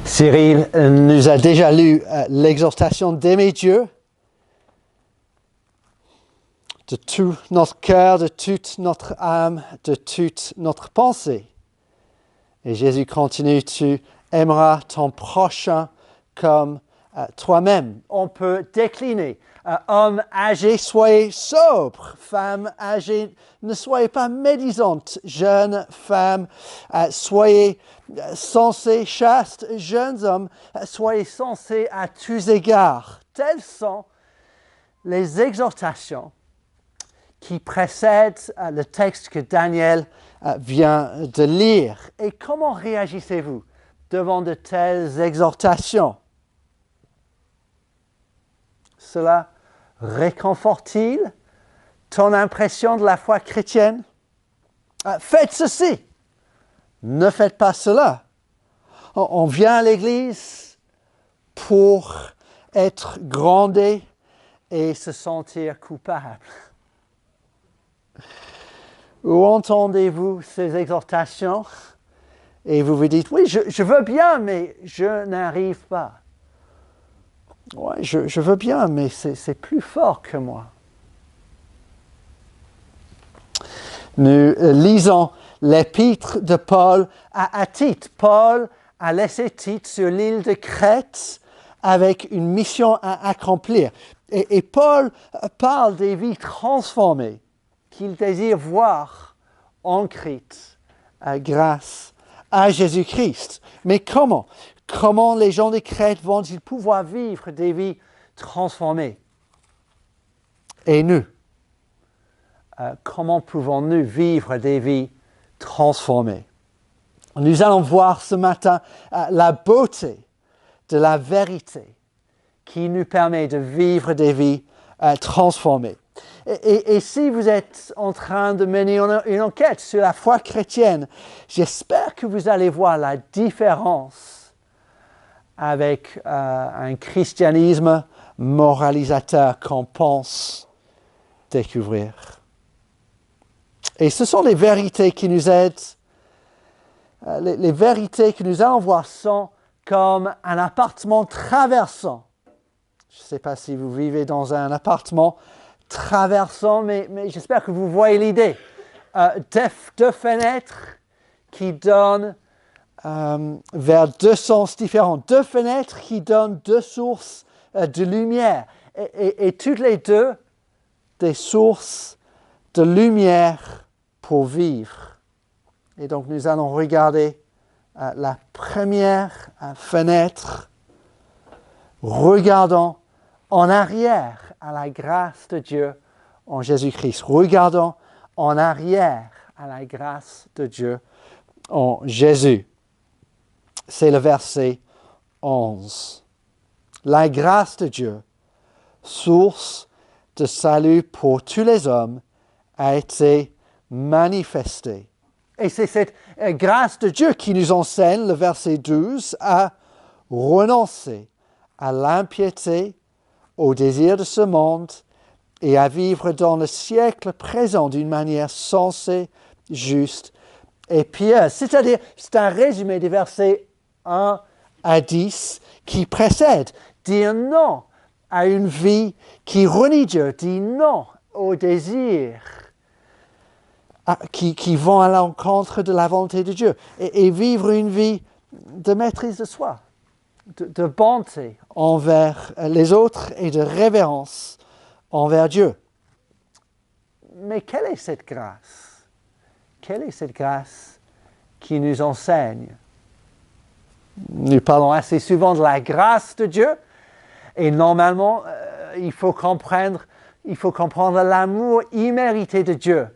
Cyril nous a déjà lu l'exhortation d'aimer Dieu de tout notre cœur, de toute notre âme, de toute notre pensée. Et Jésus continue, tu aimeras ton prochain comme toi-même. On peut décliner. Hommes âgés, soyez sobres. Femmes âgées, ne soyez pas médisantes. Jeunes femmes, soyez sensés, chastes. Jeunes hommes, soyez sensés à tous égards. Telles sont les exhortations qui précèdent le texte que Daniel vient de lire. Et comment réagissez-vous devant de telles exhortations? Cela réconforte-t-il ton impression de la foi chrétienne? Faites ceci, ne faites pas cela. On vient à l'église pour être grondé et se sentir coupable. Ou entendez-vous ces exhortations et vous vous dites, oui, je veux bien, mais je n'arrive pas. Ouais, je veux bien, mais c'est plus fort que moi. Nous lisons l'épître de Paul à Tite. Paul a laissé Tite sur l'île de Crète avec une mission à accomplir. Et Paul parle des vies transformées qu'il désire voir en Crète grâce à Jésus-Christ. Mais comment? Comment les gens de Crète vont-ils pouvoir vivre des vies transformées? Et nous, comment pouvons-nous vivre des vies transformées? Nous allons voir ce matin la beauté de la vérité qui nous permet de vivre des vies transformées. Et si vous êtes en train de mener une enquête sur la foi chrétienne, j'espère que vous allez voir la différence avec un christianisme moralisateur qu'on pense découvrir. Et ce sont les vérités qui nous aident. Les vérités que nous allons voir sont comme un appartement traversant. Je ne sais pas si vous vivez dans un appartement traversant, mais j'espère que vous voyez l'idée. Deux fenêtres qui donnent vers deux sens différents. Deux fenêtres qui donnent deux sources de lumière. Et toutes les deux, des sources de lumière pour vivre. Et donc nous allons regarder la première fenêtre. Regardons en arrière à la grâce de Dieu en Jésus-Christ. Regardons en arrière à la grâce de Dieu en Jésus. C'est le verset 11. La grâce de Dieu, source de salut pour tous les hommes, a été manifestée. Et c'est cette grâce de Dieu qui nous enseigne, le verset 12, à renoncer à l'impiété, au désir de ce monde et à vivre dans le siècle présent d'une manière sensée, juste et pieuse. C'est-à-dire, c'est un résumé des versets 1 à 10 qui précèdent. Dire non à une vie qui renie Dieu, dire non aux désirs qui vont à l'encontre de la volonté de Dieu et vivre une vie de maîtrise de soi, de bonté envers les autres et de révérence envers Dieu. Mais quelle est cette grâce? Quelle est cette grâce qui nous enseigne? Nous parlons assez souvent de la grâce de Dieu et normalement, il faut comprendre l'amour immérité de Dieu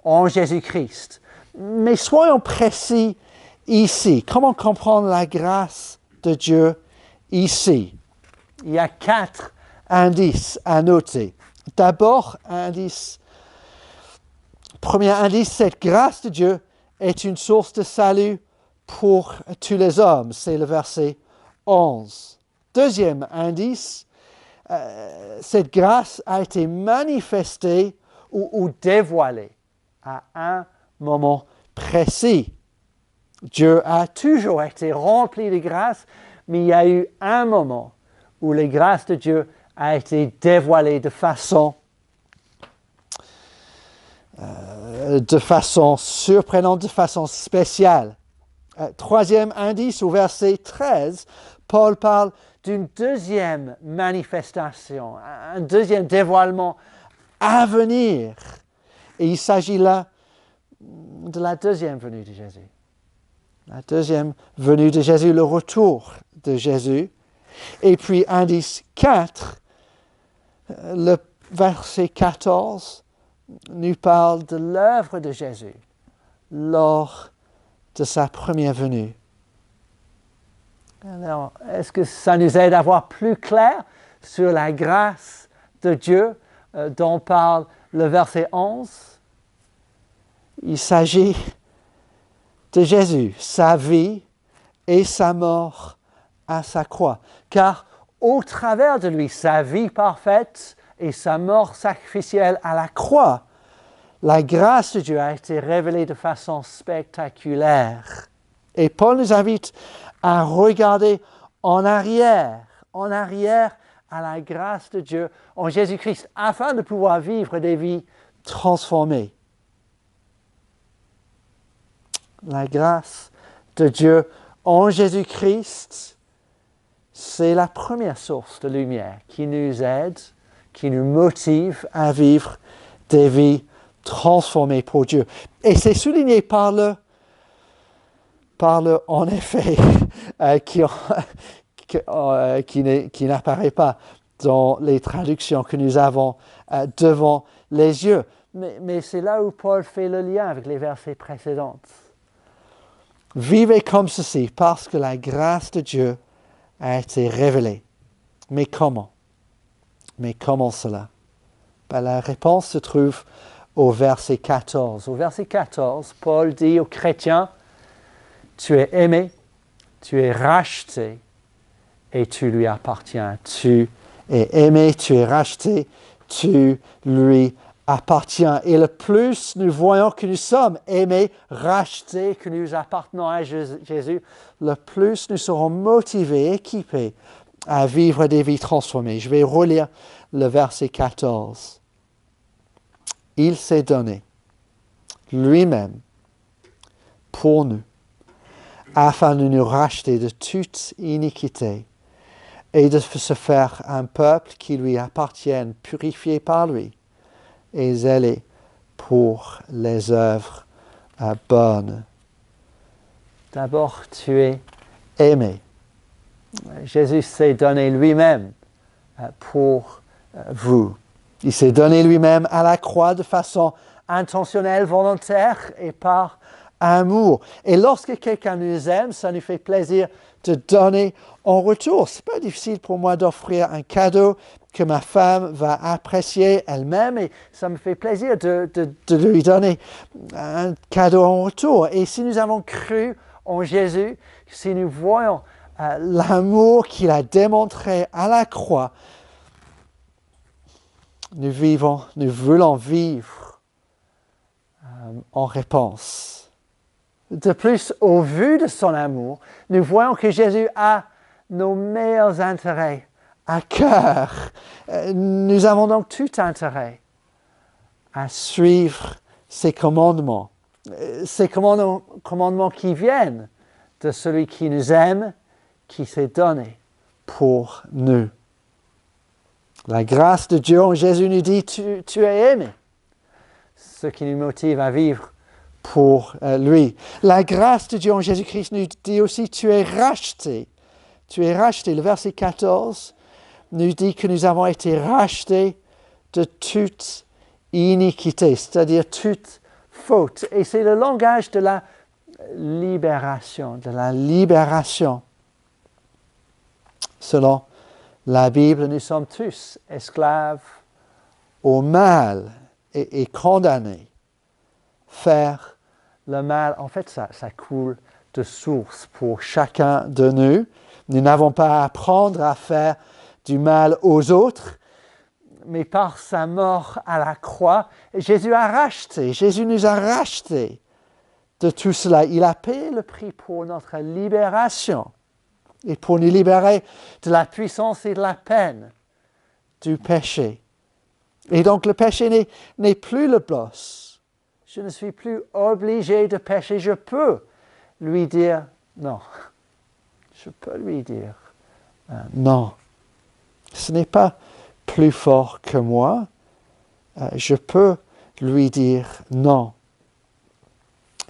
en Jésus-Christ. Mais soyons précis ici. Comment comprendre la grâce de Dieu ici? Il y a 4 indices à noter. D'abord, premier indice, cette grâce de Dieu est une source de salut pour tous les hommes. C'est le verset 11. Deuxième indice, cette grâce a été manifestée ou dévoilée à un moment précis. Dieu a toujours été rempli de grâce, mais il y a eu un moment où la grâce de Dieu a été dévoilée de façon surprenante, de façon spéciale. Troisième indice, au verset 13, Paul parle d'une deuxième manifestation, un deuxième dévoilement à venir. Et il s'agit là de la deuxième venue de Jésus. La deuxième venue de Jésus, le retour de Jésus. Et puis, indice 4, le verset 14 nous parle de l'œuvre de Jésus lors de sa première venue. Alors, est-ce que ça nous aide à voir plus clair sur la grâce de Dieu dont parle le verset 11? Il s'agit de Jésus, sa vie et sa mort à sa croix. Car au travers de lui, sa vie parfaite et sa mort sacrificielle à la croix, la grâce de Dieu a été révélée de façon spectaculaire. Et Paul nous invite à regarder en arrière à la grâce de Dieu en Jésus-Christ, afin de pouvoir vivre des vies transformées. La grâce de Dieu en Jésus-Christ, c'est la première source de lumière qui nous aide, qui nous motive à vivre des vies transformées pour Dieu. Et c'est souligné par le en effet, qui n'apparaît pas dans les traductions que nous avons devant les yeux. Mais c'est là où Paul fait le lien avec les versets précédents. Vivez comme ceci parce que la grâce de Dieu a été révélée. Mais comment? Mais comment cela? La réponse se trouve au verset 14. Au verset 14, Paul dit aux chrétiens, tu es aimé, tu es racheté et tu lui appartiens. Tu es aimé, tu es racheté, tu lui appartiens. Et le plus nous voyons que nous sommes aimés, rachetés, que nous appartenons à Jésus, le plus nous serons motivés, équipés à vivre des vies transformées. Je vais relire le verset 14. Il s'est donné lui-même pour nous, afin de nous racheter de toute iniquité et de se faire un peuple qui lui appartienne, purifié par lui et zélé pour les œuvres bonnes. D'abord, tu es aimé. Jésus s'est donné lui-même pour vous. Il s'est donné lui-même à la croix de façon intentionnelle, volontaire et par amour. Et lorsque quelqu'un nous aime, ça nous fait plaisir de donner en retour. Ce n'est pas difficile pour moi d'offrir un cadeau que ma femme va apprécier elle-même et ça me fait plaisir de lui donner un cadeau en retour. Et si nous avons cru en Jésus, si nous voyons l'amour qu'il a démontré à la croix, nous voulons vivre en réponse. De plus, au vu de son amour, nous voyons que Jésus a nos meilleurs intérêts à cœur. Nous avons donc tout intérêt à suivre ses commandements qui viennent de celui qui nous aime, qui s'est donné pour nous. La grâce de Dieu en Jésus nous dit, tu es aimé, ce qui nous motive à vivre pour lui. La grâce de Dieu en Jésus-Christ nous dit aussi, tu es racheté. Tu es racheté. Le verset 14 nous dit que nous avons été rachetés de toute iniquité, c'est-à-dire toute faute. Et c'est le langage de la libération, Selon la Bible, nous sommes tous esclaves au mal et condamnés. Faire le mal, en fait, ça coule de source pour chacun de nous. Nous n'avons pas à apprendre à faire du mal aux autres, mais par sa mort à la croix, Jésus nous a rachetés de tout cela. Il a payé le prix pour notre libération. et pour nous libérer de la puissance et de la peine du péché. Et donc le péché n'est plus le boss. Je ne suis plus obligé de pécher. Je peux lui dire non. Je peux lui dire non. Ce n'est pas plus fort que moi. Je peux lui dire non.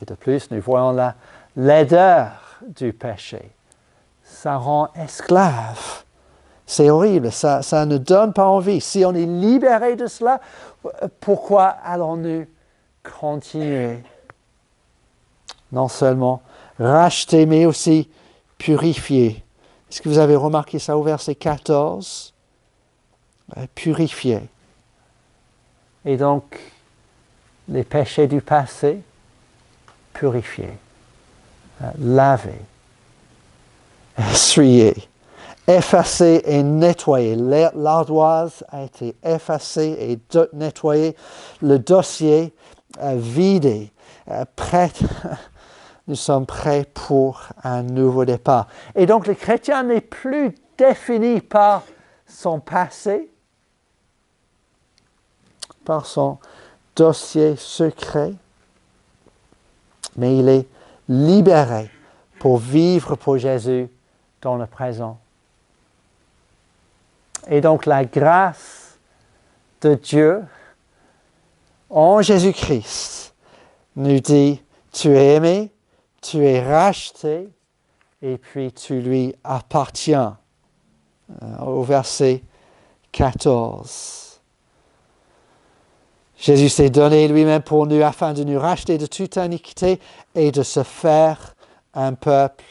Et de plus, nous voyons la laideur du péché. Ça rend esclave. C'est horrible, ça ne donne pas envie. Si on est libéré de cela, pourquoi allons-nous continuer? Non seulement racheter, mais aussi purifier. Est-ce que vous avez remarqué ça au verset 14? Purifier. Et donc, les péchés du passé, purifier, laver, essuyer, effacer et nettoyer. L'ardoise a été effacée et nettoyée. Le dossier vidé, prêt. Nous sommes prêts pour un nouveau départ. Et donc le chrétien n'est plus défini par son passé, par son dossier secret, mais il est libéré pour vivre pour Jésus dans le présent. Et donc la grâce de Dieu en Jésus-Christ nous dit, tu es aimé, tu es racheté, et puis tu lui appartiens. Au verset 14. Jésus s'est donné lui-même pour nous afin de nous racheter de toute iniquité et de se faire un peuple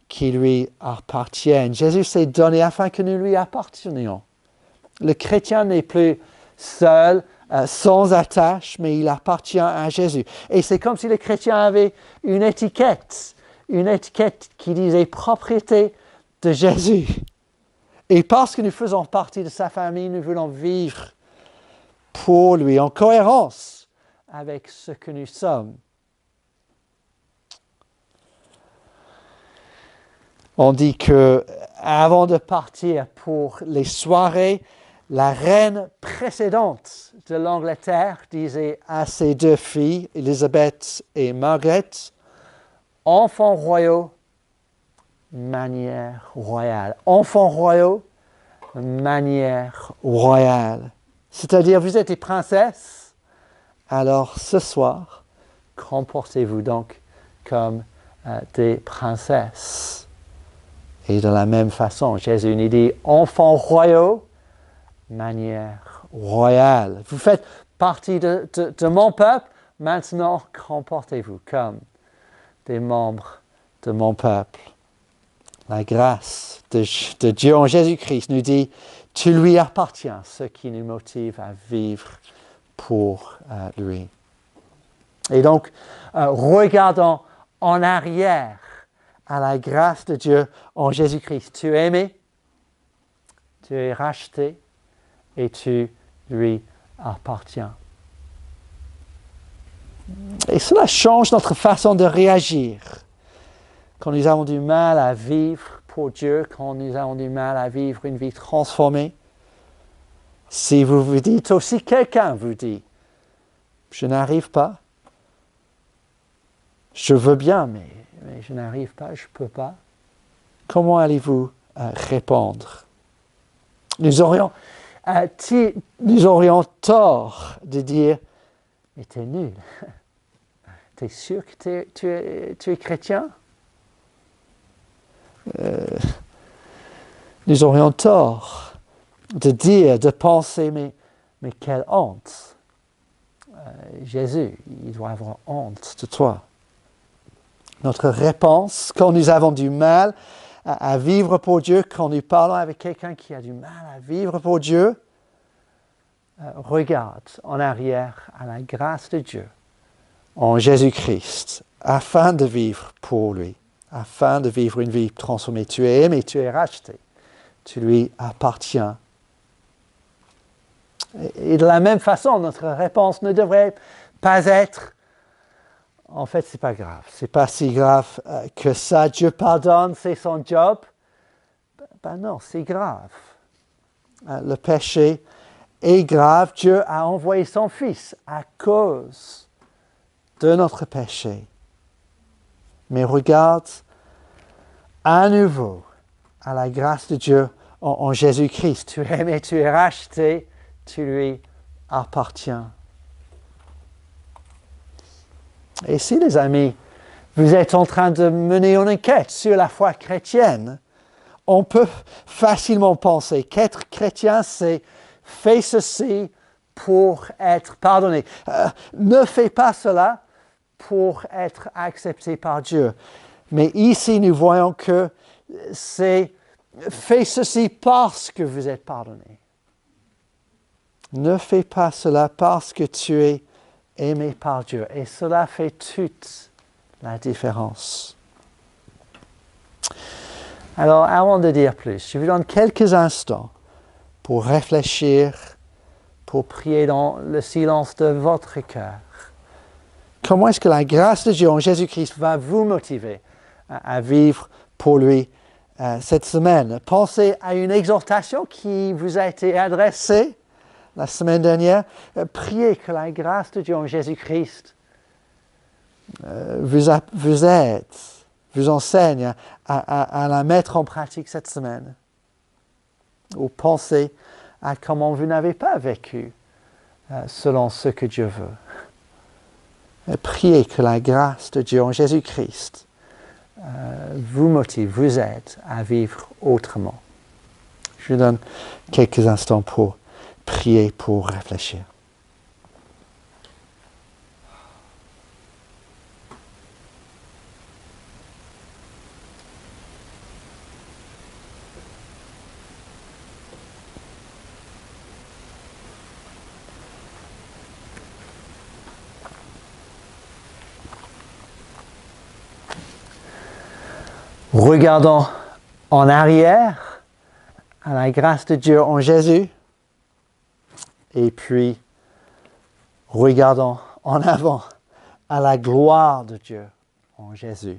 qui lui appartienne. Jésus s'est donné afin que nous lui appartenions. Le chrétien n'est plus seul, sans attache, mais il appartient à Jésus. Et c'est comme si le chrétien avait une étiquette qui disait propriété de Jésus. Et parce que nous faisons partie de sa famille, nous voulons vivre pour lui, en cohérence avec ce que nous sommes. On dit que avant de partir pour les soirées, la reine précédente de l'Angleterre disait à ses deux filles, Elizabeth et Margaret, enfants royaux, manière royale. Enfants royaux, manière royale. C'est-à-dire, vous êtes des princesses, alors ce soir, comportez-vous donc comme des princesses. Et de la même façon, Jésus nous dit, enfants royaux, manière royale. Vous faites partie de mon peuple, maintenant comportez-vous comme des membres de mon peuple. La grâce de Dieu en Jésus-Christ nous dit, tu lui appartiens, ce qui nous motive à vivre pour lui. Et donc, regardons en arrière à la grâce de Dieu en Jésus-Christ. Tu es aimé, tu es racheté et tu lui appartiens. Et cela change notre façon de réagir. Quand nous avons du mal à vivre pour Dieu, quand nous avons du mal à vivre une vie transformée, si vous vous dites aussi, quelqu'un vous dit, je n'arrive pas, je veux bien, mais je n'arrive pas, je ne peux pas, comment allez-vous répondre? Nous aurions tort de dire, mais tu es nul. Tu es sûr que tu es chrétien? Nous aurions tort de dire, de penser, mais quelle honte. Jésus, il doit avoir honte de toi. Notre réponse, quand nous avons du mal à vivre pour Dieu, quand nous parlons avec quelqu'un qui a du mal à vivre pour Dieu, regarde en arrière à la grâce de Dieu en Jésus-Christ, afin de vivre pour lui, afin de vivre une vie transformée. Tu es aimé, tu es racheté, tu lui appartiens. Et de la même façon, notre réponse ne devrait pas être en fait, ce n'est pas grave. Ce n'est pas si grave que ça. Dieu pardonne, c'est son job. Ben non, c'est grave. Le péché est grave. Dieu a envoyé son Fils à cause de notre péché. Mais regarde à nouveau à la grâce de Dieu en Jésus-Christ. Tu es aimé, tu es racheté, tu lui appartiens. Et si, les amis, vous êtes en train de mener une enquête sur la foi chrétienne, on peut facilement penser qu'être chrétien, c'est fais ceci pour être pardonné. Ne fais pas cela pour être accepté par Dieu. Mais ici, nous voyons que c'est fais ceci parce que vous êtes pardonné. Ne fais pas cela parce que tu es aimé par Dieu. Et cela fait toute la différence. Alors, avant de dire plus, je vous donne quelques instants pour réfléchir, pour prier dans le silence de votre cœur. Comment est-ce que la grâce de Dieu en Jésus-Christ va vous motiver à vivre pour lui cette semaine? Pensez à une exhortation qui vous a été adressée la semaine dernière. Priez que la grâce de Dieu en Jésus-Christ vous aide, vous enseigne à la mettre en pratique cette semaine. Ou pensez à comment vous n'avez pas vécu selon ce que Dieu veut. Priez que la grâce de Dieu en Jésus-Christ vous motive, vous aide à vivre autrement. Je vous donne quelques instants pour prier, pour réfléchir. Regardons en arrière à la grâce de Dieu en Jésus et puis regardons en avant à la gloire de Dieu en Jésus.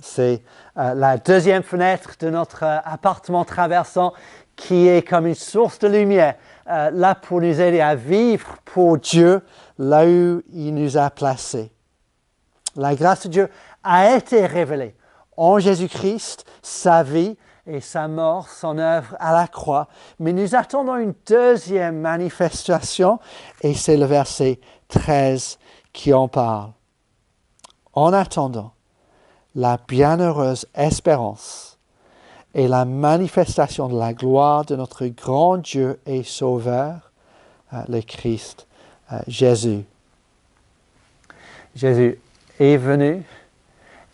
C'est la deuxième fenêtre de notre appartement traversant qui est comme une source de lumière là pour nous aider à vivre pour Dieu là où il nous a placés. La grâce de Dieu a été révélée en Jésus-Christ, sa vie et sa mort, son œuvre à la croix. Mais nous attendons une deuxième manifestation et c'est le verset 13 qui en parle. En attendant la bienheureuse espérance et la manifestation de la gloire de notre grand Dieu et Sauveur, le Christ Jésus. Jésus est venu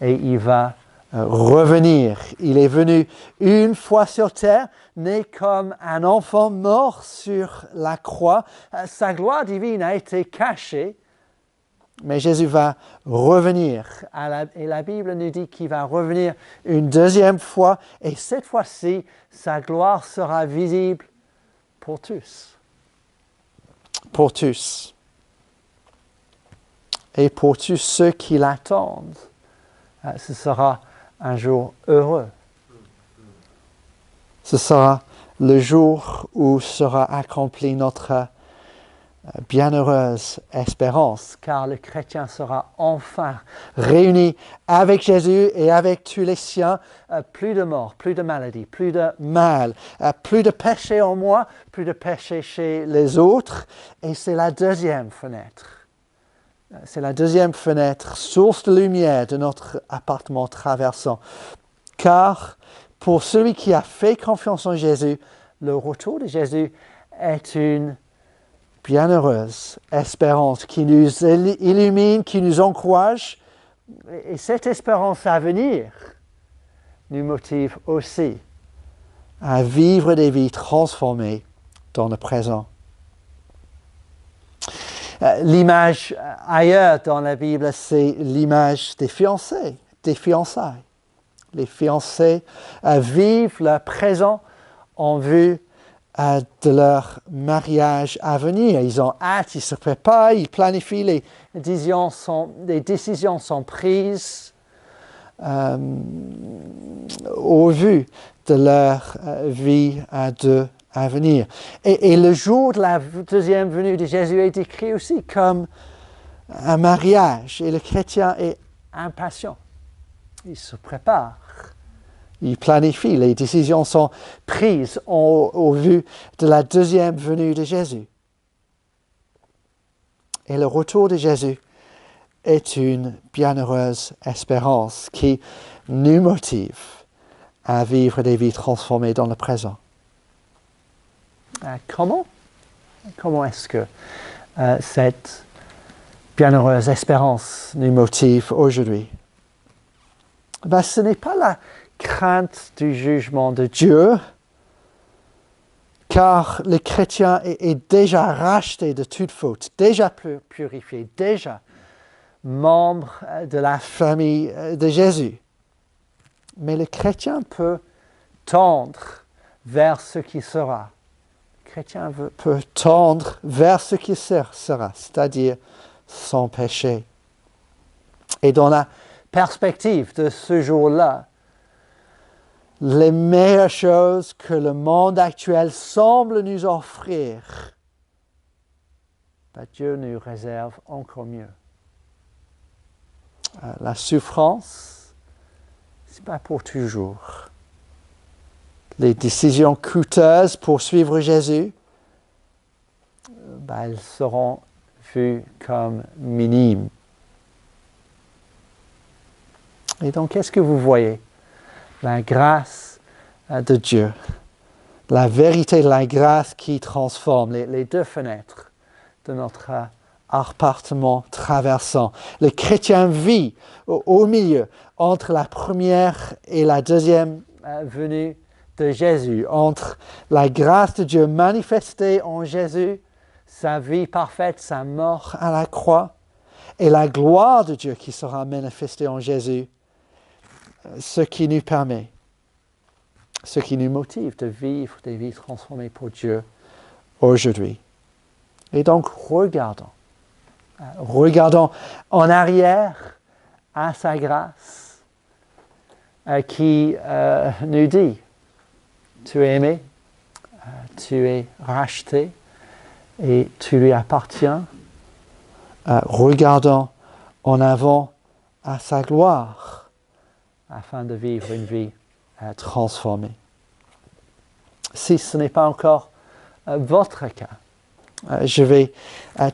et il va revenir. Il est venu une fois sur terre, né comme un enfant mort sur la croix. Sa gloire divine a été cachée, mais Jésus va revenir. Et la Bible nous dit qu'il va revenir une deuxième fois, et cette fois-ci, sa gloire sera visible pour tous. Pour tous. Et pour tous ceux qui l'attendent, ce sera un jour heureux. Ce sera le jour où sera accomplie notre bienheureuse espérance, car le chrétien sera enfin réuni avec Jésus et avec tous les siens. Plus de mort, plus de maladie, plus de mal, plus de péché en moi, plus de péché chez les autres. Et c'est la deuxième fenêtre. C'est la deuxième fenêtre, source de lumière de notre appartement traversant. Car pour celui qui a fait confiance en Jésus, le retour de Jésus est une bienheureuse espérance qui nous illumine, qui nous encourage. Et cette espérance à venir nous motive aussi à vivre des vies transformées dans le présent. L'image ailleurs dans la Bible, c'est l'image des fiancés, des fiançailles. Les fiancés vivent leur présent en vue de leur mariage à venir. Ils ont hâte, ils se préparent, ils planifient, les décisions sont prises au vu de leur vie à deux à venir. Et le jour de la deuxième venue de Jésus est décrit aussi comme un mariage. Et le chrétien est impatient. Il se prépare. Il planifie. Les décisions sont prises au vu de la deuxième venue de Jésus. Et le retour de Jésus est une bienheureuse espérance qui nous motive à vivre des vies transformées dans le présent. Comment est-ce que cette bienheureuse espérance nous motive aujourd'hui? Ce n'est pas la crainte du jugement de Dieu, car le chrétien est déjà racheté de toute faute, déjà purifié, déjà membre de la famille de Jésus. Mais le chrétien peut tendre vers ce qui sera. Le chrétien peut tendre vers ce qui sera, c'est-à-dire son péché. Et dans la perspective de ce jour-là, les meilleures choses que le monde actuel semble nous offrir, Dieu nous réserve encore mieux. La souffrance, ce n'est pas pour toujours. Les décisions coûteuses pour suivre Jésus, elles seront vues comme minimes. Et donc, qu'est-ce que vous voyez? La grâce de Dieu, la vérité de la grâce qui transforme, les deux fenêtres de notre appartement traversant. Le chrétien vit au milieu, entre la première et la deuxième venue de Jésus, entre la grâce de Dieu manifestée en Jésus, sa vie parfaite, sa mort à la croix, et la gloire de Dieu qui sera manifestée en Jésus, ce qui nous permet, ce qui nous motive de vivre des vies transformées pour Dieu aujourd'hui. Et donc, regardons en arrière à sa grâce qui nous dit, tu es aimé, tu es racheté et tu lui appartiens. Regardons en avant à sa gloire afin de vivre une vie transformée. Si ce n'est pas encore votre cas, je vais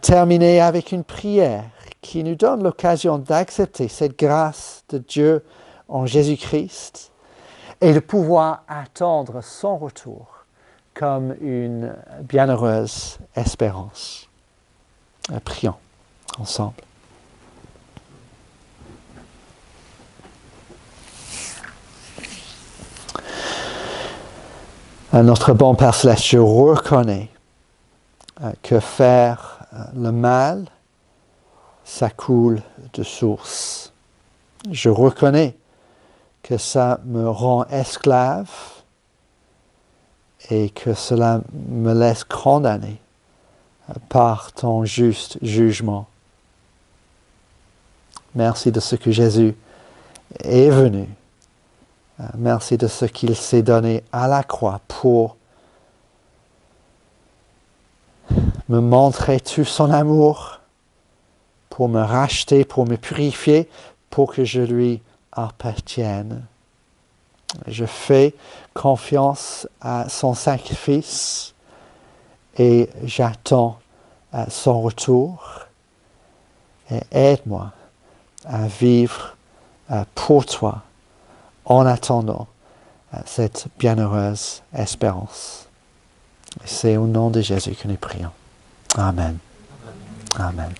terminer avec une prière qui nous donne l'occasion d'accepter cette grâce de Dieu en Jésus-Christ et de pouvoir attendre son retour comme une bienheureuse espérance. Prions ensemble. Notre bon Père Céleste, je reconnais que faire le mal, ça coule de source. Je reconnais que ça me rend esclave et que cela me laisse condamner par ton juste jugement. Merci de ce que Jésus est venu. Merci de ce qu'il s'est donné à la croix pour me montrer tout son amour, pour me racheter, pour me purifier, pour que je lui appartienne. Je fais confiance à son sacrifice et j'attends son retour. Et aide-moi à vivre pour toi en attendant cette bienheureuse espérance. C'est au nom de Jésus que nous prions. Amen. Amen.